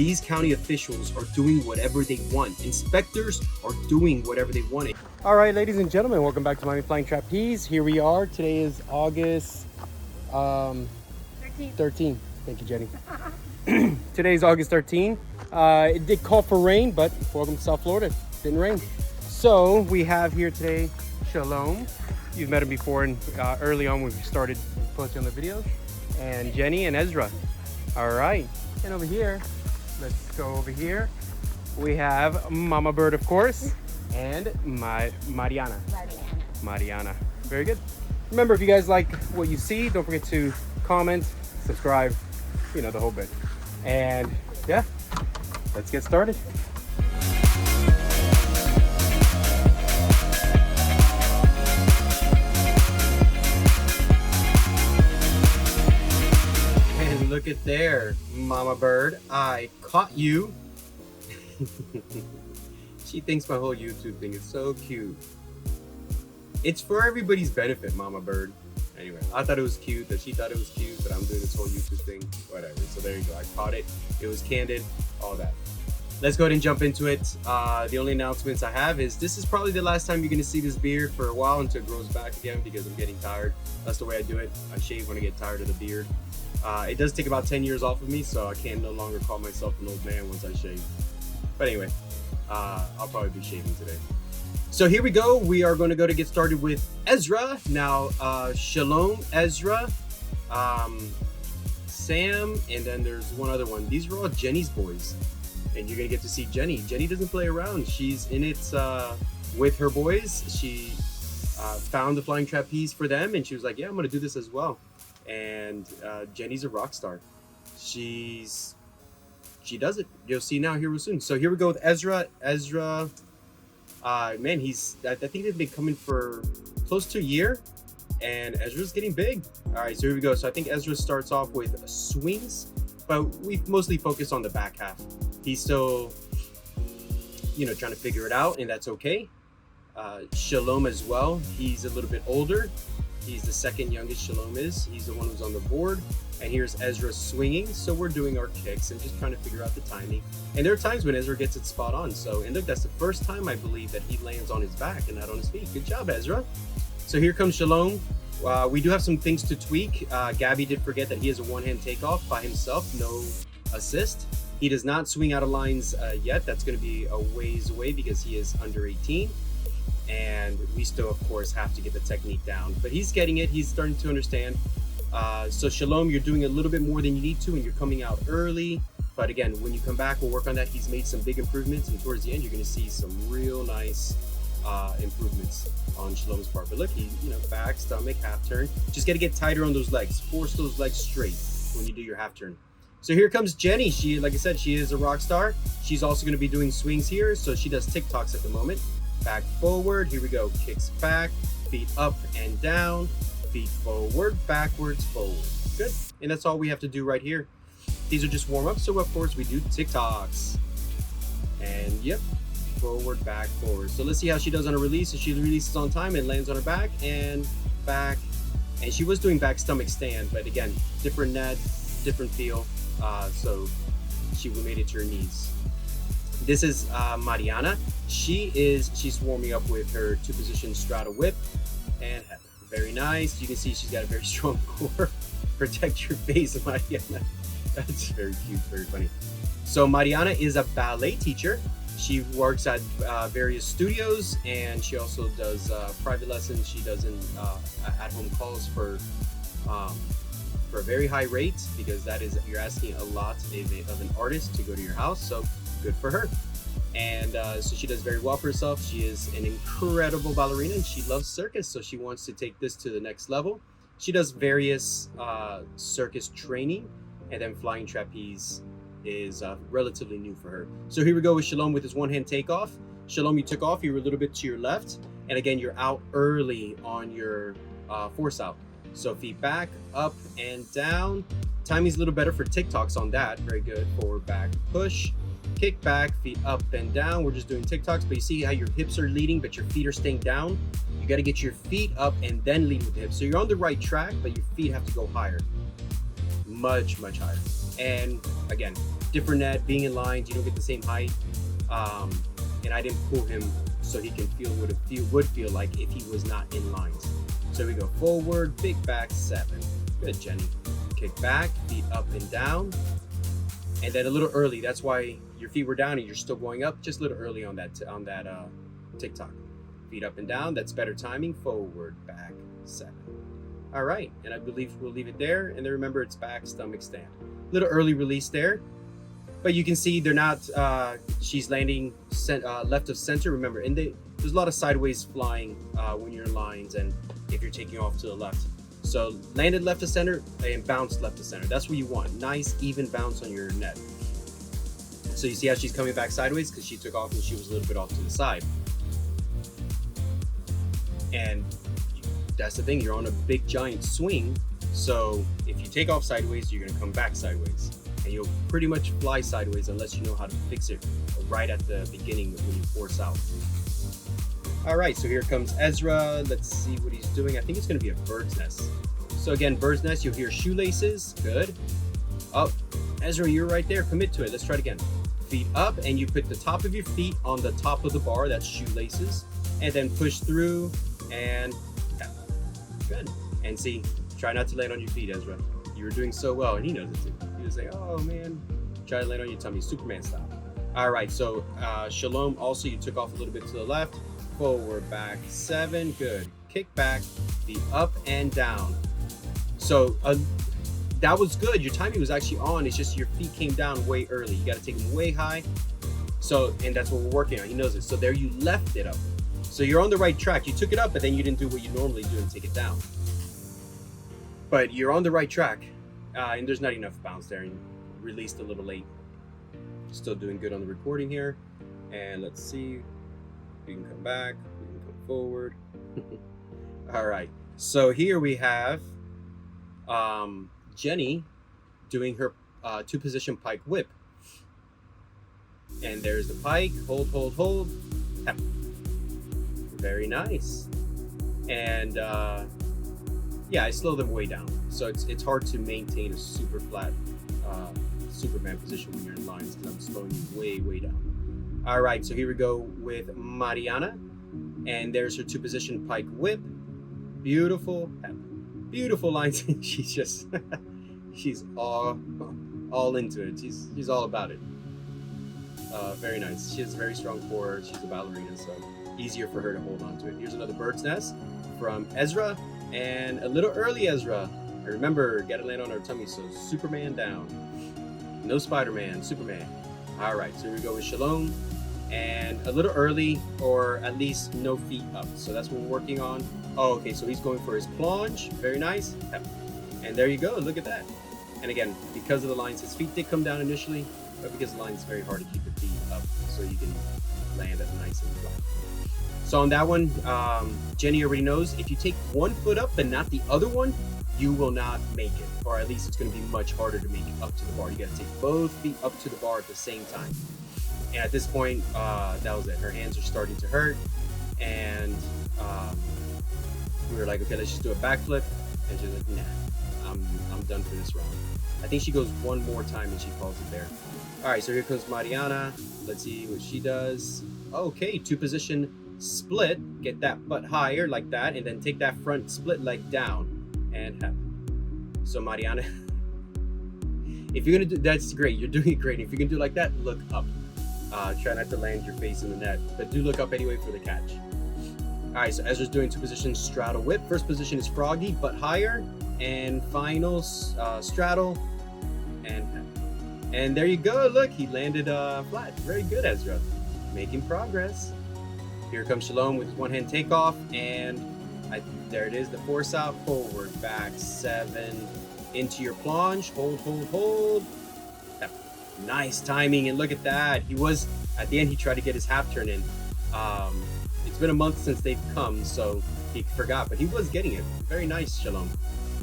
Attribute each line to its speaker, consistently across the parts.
Speaker 1: these county officials are doing whatever they want. Inspectors are doing whatever they want. All right, ladies and gentlemen, welcome back to Miami Flying Trapeze. Here we are. Today is August 13. Thank you, Jenny. Today is August 13. It did call for rain, but welcome to South Florida. It didn't rain. So we have here today Shalom. You've met him before and early on when we started posting on the videos. And Jenny and Ezra. All right. And over here, let's go over here. We have Mama Bird, of course, and Mariana. Mariana. Very good. Remember, if you guys like what you see, don't forget to comment, subscribe, you know, the whole bit. And yeah, let's get started. Look at there, Mama Bird. I caught you. She thinks my whole YouTube thing is so cute. It's for everybody's benefit, Mama Bird. Anyway, I thought it was cute that she thought it was cute, but I'm doing this whole YouTube thing. Whatever. So there you go. I caught it. It was candid. All that. Let's go ahead and jump into it. The only announcements I have is this is probably the last time you're going to see this beard for a while until it grows back again because I'm getting tired. That's the way I do it. I shave when I get tired of the beard. It does take about 10 years off of me, so I can no longer call myself an old man once I shave. But anyway, I'll probably be shaving today. So here we go. We are going to get started with Ezra. Now, Shalom, Ezra, Sam, and then there's one other one. These are all Jenny's boys. And you're going to get to see Jenny. Jenny doesn't play around. She's in it with her boys. She found the flying trapeze for them, and she was like, yeah, I'm going to do this as well. And Jenny's a rock star. She does it. You'll see now here real soon. So here we go with Ezra. Ezra, man, I think they've been coming for close to a year, and Ezra's getting big. All right, so here we go. So I think Ezra starts off with swings, but we've mostly focused on the back half. He's still, you know, trying to figure it out, and that's okay. Shalom as well. He's a little bit older. He's the second youngest. Shalom is. He's the one who's on the board. And here's Ezra swinging. So we're doing our kicks and just trying to figure out the timing. And there are times when Ezra gets it spot on. So, and look, that's the first time I believe that he lands on his back and not on his feet. Good job, Ezra. So here comes Shalom. We do have some things to tweak. Gabby did forget that he has a one-hand takeoff by himself, no assist. He does not swing out of lines yet. That's going to be a ways away because he is under 18. And we still, of course, have to get the technique down. But he's getting it. He's starting to understand. So Shalom, you're doing a little bit more than you need to, and you're coming out early. But again, when you come back, we'll work on that. He's made some big improvements. And towards the end, you're going to see some real nice improvements on Shalom's part. But look, he, you know, back, stomach, half turn. Just got to get tighter on those legs. Force those legs straight when you do your half turn. So here comes Jenny. She, like I said, she is a rock star. She's also going to be doing swings here. So she does TikToks at the moment. Back, forward, here we go. Kicks back, feet up and down, feet forward, backwards, forward. Good. And that's all we have to do right here. These are just warm-ups, so of course we do TikToks. And yep, forward, back, forward. So let's see how she does on a release. So she releases on time and lands on her back and back. And she was doing back stomach stand, but again, different net, different feel. So she made it to her knees. This is Mariana. She's warming up with her two-position strata whip, and very nice. You can see she's got a very strong core. Protect your face, Mariana. That's very cute, very funny. So Mariana is a ballet teacher. She works at various studios, and she also does private lessons. She does at-home calls for a very high rate, because that is, you're asking a lot of an artist to go to your house. So good for her. And so she does very well for herself. She is an incredible ballerina, and she loves circus, so she wants to take this to the next level. She does various circus training, and then flying trapeze is relatively new for her. So here we go with Shalom with his one-hand takeoff. Shalom, you took off, you were a little bit to your left, and again, you're out early on your force out. So feet back, up and down. Timing's a little better for TikToks on that. Very good. Forward, back, push. Kick back, feet up and down. We're just doing TikToks, but you see how your hips are leading, but your feet are staying down? You got to get your feet up and then lead with the hips. So you're on the right track, but your feet have to go higher. Much, much higher. And again, different net, being in lines, you don't get the same height. And I didn't pull him so he can feel what it would feel like if he was not in lines. So we go forward, big back 7. Good, Jenny. Kick back, feet up and down. And then a little early. That's why your feet were down and you're still going up. Just a little early on that TikTok. Feet up and down. That's better timing. Forward, back 7. All right. And I believe we'll leave it there. And then remember, it's back, stomach stand. Little early release there. But you can see they're not, she's landing left of center. Remember, there's a lot of sideways flying when you're in lines and if you're taking off to the left. So landed left of center and bounced left of center. That's what you want. Nice, even bounce on your net. So you see how she's coming back sideways because she took off and she was a little bit off to the side. And that's the thing, you're on a big giant swing. So if you take off sideways, you're gonna come back sideways. And you'll pretty much fly sideways unless you know how to fix it right at the beginning when you force out. All right, so here comes Ezra. Let's see what he's doing. I think it's gonna be a bird's nest. So again, bird's nest, you'll hear shoelaces, good. Oh, Ezra, you're right there, commit to it. Let's try it again. Feet up, and you put the top of your feet on the top of the bar, that's shoelaces, and then push through, and yeah, good. And see, try not to land on your feet, Ezra. You were doing so well, and he knows it too. He was like, oh man, try to land on your tummy, Superman style. All right, so Shalom, also you took off a little bit to the left, forward, back 7, good. Kick back, feet up and down. So that was good. Your timing was actually on. It's just your feet came down way early. You got to take them way high. So, and that's what we're working on. He knows it. So there you left it up. So you're on the right track. You took it up, but then you didn't do what you normally do and take it down. But you're on the right track. And there's not enough bounce there and released a little late. Still doing good on the recording here. And let's see. We can come back. We can come forward. All right. So here we have Jenny doing her 2-position pike whip. And there's the pike. Hold, hold, hold. Tap. Very nice. And yeah, I slow them way down. So it's hard to maintain a super flat Superman position when you're in lines because I'm slowing you way, way down. All right, so here we go with Mariana. And there's her 2-position pike whip. Beautiful, beautiful lines. She's just, she's all into it. She's all about it. Very nice. She has a very strong core. She's a ballerina, so easier for her to hold on to it. Here's another bird's nest from Ezra, and a little early Ezra. Remember, gotta land on our tummy, so Superman down. No Spider-Man, Superman. All right, so here we go with Shalom, and a little early, or at least no feet up. So that's what we're working on. Oh, okay, so he's going for his plunge. Very nice. And there you go, look at that. And again, because of the lines, his feet did come down initially, but because the line is very hard to keep the feet up so you can land it nice and flat. So on that one, Jenny already knows if you take one foot up but not the other one, you will not make it, or at least it's going to be much harder to make it up to the bar. You got to take both feet up to the bar at the same time. And at this point, that was it. Her hands are starting to hurt, and we were like, okay, let's just do a backflip. And she's like, nah, I'm done for this round. I think she goes one more time and she calls it there. All right, so here comes Mariana. Let's see what she does. Okay, 2-position split. Get that butt higher like that, and then take that front split leg down and have. So Mariana, if you're gonna do, that's great. You're doing it great. If you're gonna do it like that, look up. Try not to land your face in the net, but do look up anyway for the catch. All right, so Ezra's doing 2-position straddle whip. First position is froggy, butt higher, and final straddle, and there you go. Look, he landed flat. Very good, Ezra. Making progress. Here comes Shalom with his one-hand takeoff, and there it is, the force out, forward, back 7, into your plunge, hold, hold, hold. Nice timing, and look at that. He was, at the end, he tried to get his half turn in. It's been a month since they've come, so he forgot, but he was getting it. Very nice, Shalom.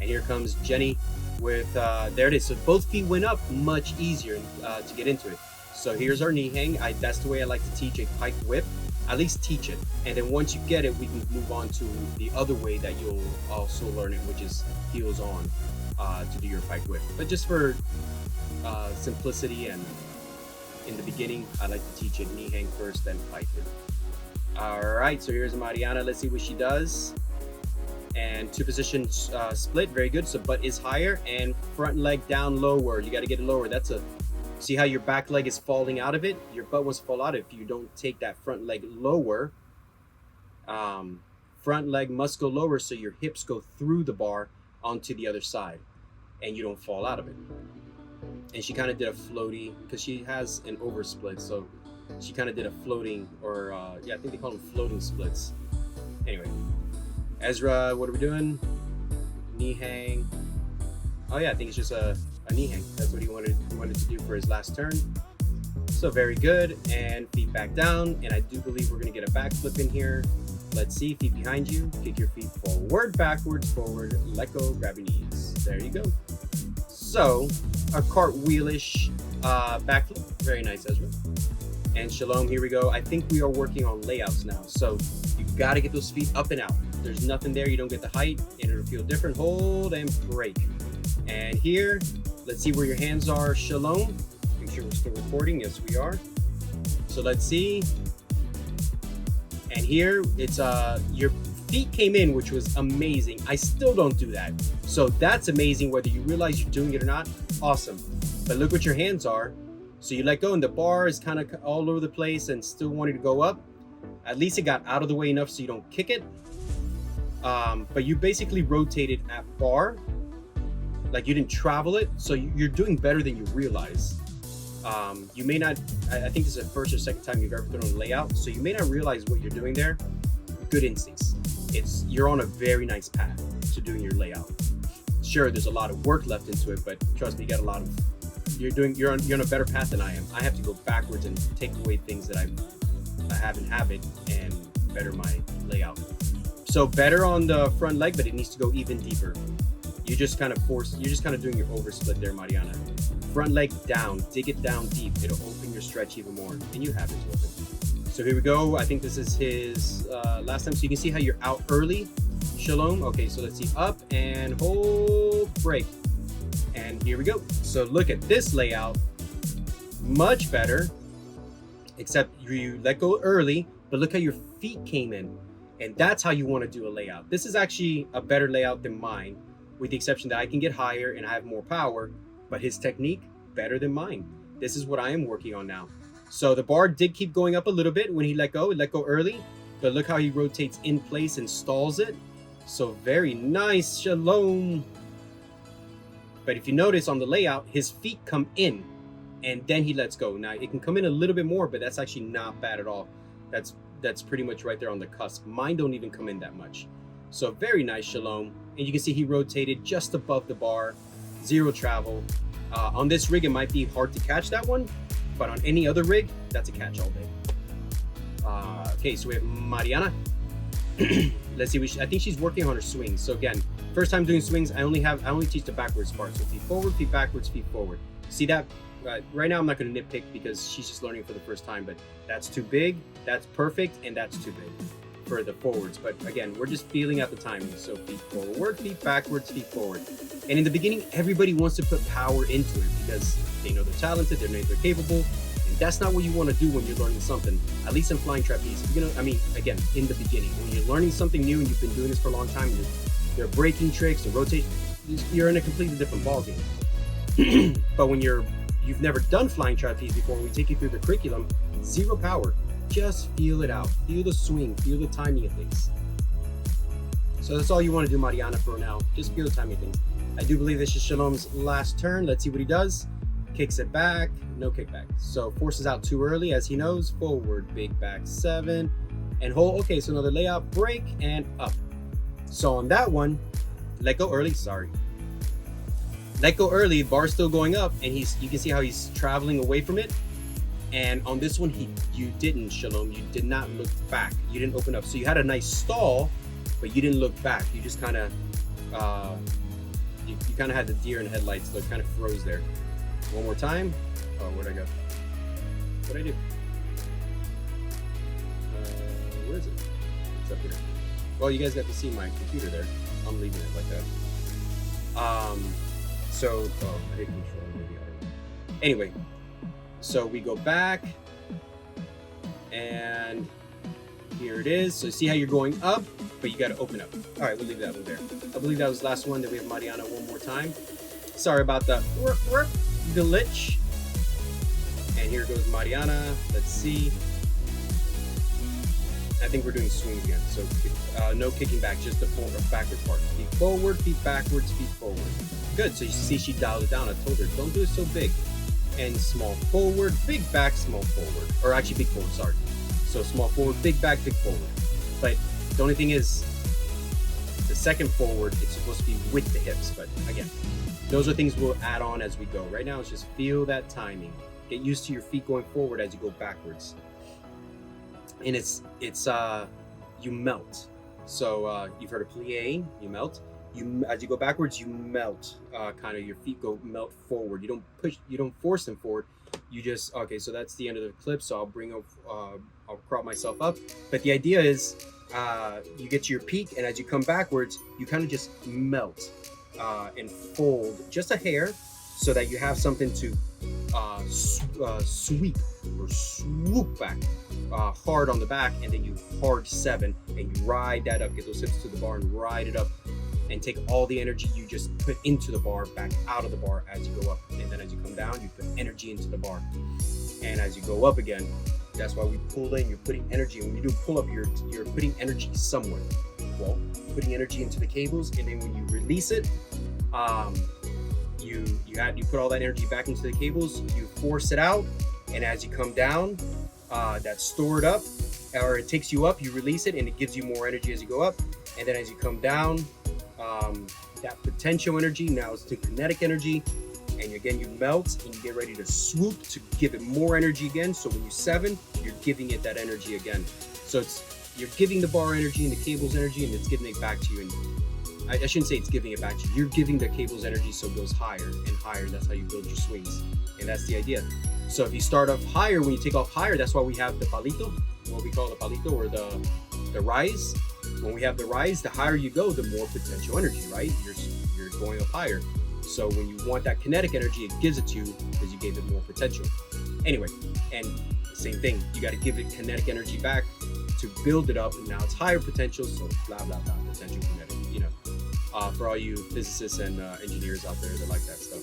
Speaker 1: And here comes Jenny with, there it is. So both feet went up, much easier to get into it. So here's our knee hang. That's the way I like to teach a pike whip. At least teach it. And then once you get it, we can move on to the other way that you'll also learn it, which is heels on to do your pike whip. But just for simplicity, and in the beginning, I like to teach it knee hang first, then pike it. All right, so here's Mariana. Let's see what she does. And two position split, very good. So butt is higher and front leg down lower. You got to get it lower. See how your back leg is falling out of it? Your butt wants to fall out if you don't take that front leg lower. Front leg must go lower so your hips go through the bar onto the other side and you don't fall out of it. And she kind of did a floaty because she has an oversplit, so she kind of did a floating, or I think they call them floating splits. Anyway, Ezra, what are we doing? Knee hang. Oh yeah, I think it's just a knee hang. That's what he wanted to do for his last turn. So very good. And feet back down. And I do believe we're gonna get a backflip in here. Let's see. Feet behind you. Kick your feet forward, backwards, forward. Let go. Grab your knees. There you go. So a cartwheelish backflip. Very nice, Ezra. And Shalom, here we go. I think we are working on layouts now. So you got to get those feet up and out. There's nothing there. You don't get the height and it'll feel different. Hold and break. And here, let's see where your hands are. Shalom. Make sure we're still recording. Yes, we are. So let's see. And here it's your feet came in, which was amazing. I still don't do that. So that's amazing whether you realize you're doing it or not. Awesome. But look what your hands are. So you let go and the bar is kind of all over the place and still wanting to go up. At least it got out of the way enough so you don't kick it. But you basically rotated at bar, like you didn't travel it. So you're doing better than you realize. You may not, I think this is the first or second time you've ever thrown a layout. So you may not realize what you're doing there. Good instincts. You're on a very nice path to doing your layout. Sure, there's a lot of work left into it, but trust me, you got a lot of, you're on a better path than I am. I have to go backwards and take away things that I haven't habit and better my layout. So better on the front leg, but it needs to go even deeper. You're just kind of doing your oversplit there, Mariana. Front leg down, dig it down deep. It'll open your stretch even more, and you have it to open. So here we go. I think this is his last time. So you can see how you're out early. Shalom. Okay, so let's see. Up and hold, break. And here we go. So look at this layout. Much better, except you let go early, but look how your feet came in. And that's how you want to do a layout. This is actually a better layout than mine, with the exception that I can get higher and I have more power, but his technique, better than mine. This is what I am working on now. So the bar did keep going up a little bit when he let go early, but look how he rotates in place and stalls it. So very nice, Shalom. But if you notice on the layout, his feet come in and then he lets go. Now it can come in a little bit more, but that's actually not bad at all. That's pretty much right there on the cusp. Mine don't even come in that much. So very nice, Shalom. And you can see he rotated just above the bar, zero travel. On this rig, it might be hard to catch that one, but on any other rig, that's a catch all day. Okay, so we have Mariana. Let's see, I think she's working on her swings. So again, first time doing swings, I only teach the backwards part. So feet forward, feet backwards, feet forward. See that? Right now I'm not going to nitpick because she's just learning for the first time, but that's too big, that's perfect, and that's too big for the forwards. But again, we're just feeling out the timing. So feet forward, feet backwards, feet forward. And in the beginning, everybody wants to put power into it because they know they're talented, they know they're capable, and that's not what you want to do when you're learning something. At least in flying trapeze, again, in the beginning, when you're learning something new and you've been doing this for a long time, they're breaking tricks, the rotation, you're in a completely different ballgame. But when you've never done flying trapeze before, and we take you through the curriculum, zero power. Just feel it out. Feel the swing. Feel the timing of things. So that's all you want to do, Mariana, for now. Just feel the timing of things. I do believe this is Shalom's last turn. Let's see what he does. Kicks it back. No kickback. So forces out too early, as he knows. Forward, big back 7. And hold. Okay, so another layout, break, and up. So on that one, let go early. Sorry. Let go early, bar's still going up, and you can see how he's traveling away from it. And on this one, you didn't, Shalom. You did not look back. You didn't open up. So you had a nice stall, but you didn't look back. You just kind of, you kind of had the deer in headlights. So it kind of froze there. One more time. Oh, where'd I go? What'd I do? Where is it? It's up here. Well, you guys got to see my computer there. I'm leaving it like that. So, I hit control, maybe, I don't know. Anyway, so we go back, and here it is. So see how you're going up, but you got to open up. All right, we'll leave that one there. I believe that was the last one. That we have Mariana one more time. Sorry about the glitch. And here goes Mariana. Let's see. I think we're doing swing again. So no kicking back, just the backward part. Feet forward, feet backwards, feet forward. Good. So you see she dialed it down. I told her, don't do it so big. And small forward, big back, small forward. Or actually big forward, sorry. So small forward, big back, big forward. But the only thing is, the second forward, it's supposed to be with the hips. But again, those are things we'll add on as we go. Right now, it's just feel that timing. Get used to your feet going forward as you go backwards. And it's you melt. So you've heard of plie, you melt. As you go backwards, you melt. Kind of your feet melt forward. You don't push, you don't force them forward. You just, okay, so that's the end of the clip. So I'll bring up, I'll crop myself up. But the idea is you get to your peak, and as you come backwards, you kind of just melt and fold just a hair so that you have something to sweep or swoop back hard on the back, and then you hard 7 and you ride that up, get those hips to the bar and ride it up, and take all the energy you just put into the bar back out of the bar as you go up. And then as you come down, you put energy into the bar, and as you go up again, that's why we pull in, you're putting energy. When you do pull up, you're putting energy somewhere. Well, putting energy into the cables, and then when you release it, you put all that energy back into the cables, you force it out, and as you come down, that's stored up, or it takes you up, you release it, and it gives you more energy as you go up. And then as you come down, that potential energy now is to kinetic energy, and again you melt and you get ready to swoop to give it more energy again. So when you 7, you're giving it that energy again. So you're giving the bar energy and the cables energy, and it's giving it back to you. And I shouldn't say it's giving it back to you. You're giving the cables energy, so it goes higher and higher. That's how you build your swings, and that's the idea. So if you start off higher, when you take off higher, that's why we have the palito, what we call the palito, or the rise. When we have the rise, the higher you go, the more potential energy, right? You're going up higher. So when you want that kinetic energy, it gives it to you because you gave it more potential. Anyway, and same thing, you got to give it kinetic energy back to build it up, and now it's higher potential, so blah blah blah, potential kinetic, you know, for all you physicists and engineers out there that like that stuff.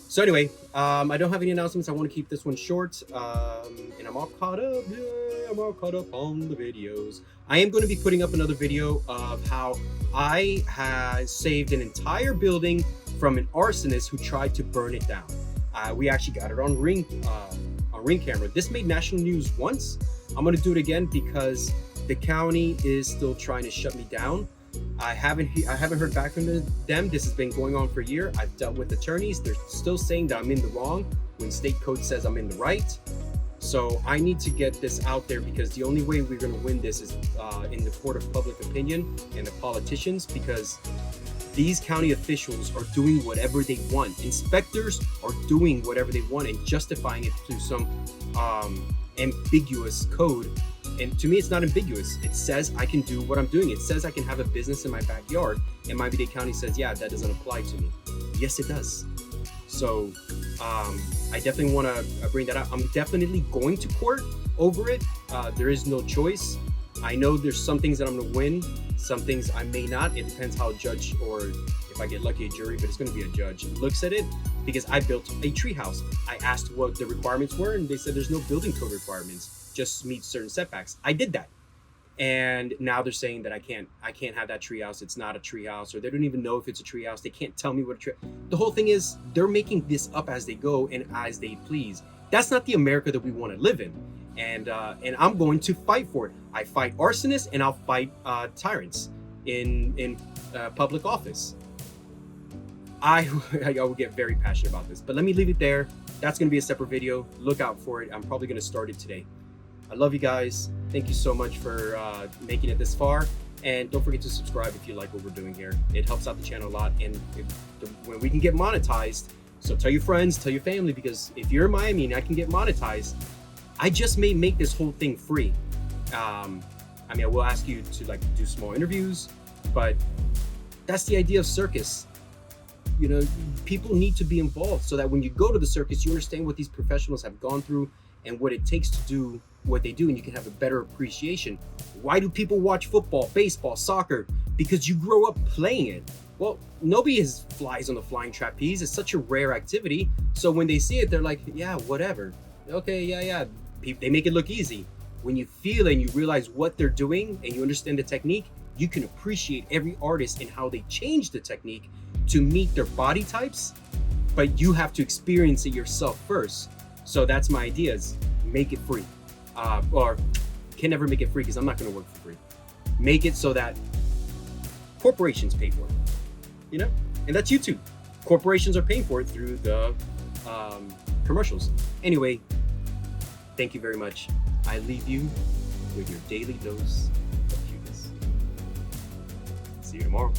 Speaker 1: So anyway, I don't have any announcements. I want to keep this one short, and I'm all caught up. Yeah, I'm all caught up on the videos. I am going to be putting up another video of how I had saved an entire building from an arsonist who tried to burn it down. We actually got it on ring camera. This made national news once. I'm going to do it again because the county is still trying to shut me down. I haven't heard back from them. This has been going on for a year. I've dealt with attorneys. They're still saying that I'm in the wrong when state code says I'm in the right. So I need to get this out there, because the only way we're going to win this is in the court of public opinion and the politicians, because these county officials are doing whatever they want. Inspectors are doing whatever they want and justifying it through some ambiguous code. And to me, it's not ambiguous. It says I can do what I'm doing. It says I can have a business in my backyard, and Miami-Dade County says, yeah, that doesn't apply to me. Yes, it does. So I definitely want to bring that up. I'm definitely going to court over it. There is no choice. I know there's some things that I'm going to win, some things I may not. It depends how a judge, or if I get lucky, a jury, but it's going to be a judge, looks at it, because I built a treehouse. I asked what the requirements were, and they said there's no building code requirements, just meet certain setbacks. I did that. And now they're saying that I can't have that treehouse. It's not a treehouse, or they don't even know if it's a treehouse. They can't tell me what a tree. The whole thing is they're making this up as they go and as they please. That's not the America that we want to live in. And I'm going to fight for it. I fight arsonists, and I'll fight tyrants in public office. I will get very passionate about this. But let me leave it there. That's going to be a separate video. Look out for it. I'm probably going to start it today. I love you guys. Thank you so much for making it this far. And don't forget to subscribe if you like what we're doing here. It helps out the channel a lot. And when we can get monetized, so tell your friends, tell your family, because if you're in Miami and I can get monetized, I just may make this whole thing free. I mean, I will ask you to do small interviews, but that's the idea of Circus. You know, people need to be involved so that when you go to the circus, you understand what these professionals have gone through and what it takes to do what they do, and you can have a better appreciation. Why do people watch football, baseball, soccer? Because you grow up playing it. Well, nobody flies on the flying trapeze. It's such a rare activity. So when they see it, they're like, yeah, whatever. Okay, yeah. They make it look easy. When you feel it and you realize what they're doing and you understand the technique, you can appreciate every artist and how they change the technique to meet their body types, but you have to experience it yourself first. So that's my idea, is make it free. Or can never make it free because I'm not going to work for free. Make it so that corporations pay for it, you know? And that's YouTube. Corporations are paying for it through the commercials. Anyway, thank you very much. I leave you with your daily dose of cuteness. See you tomorrow.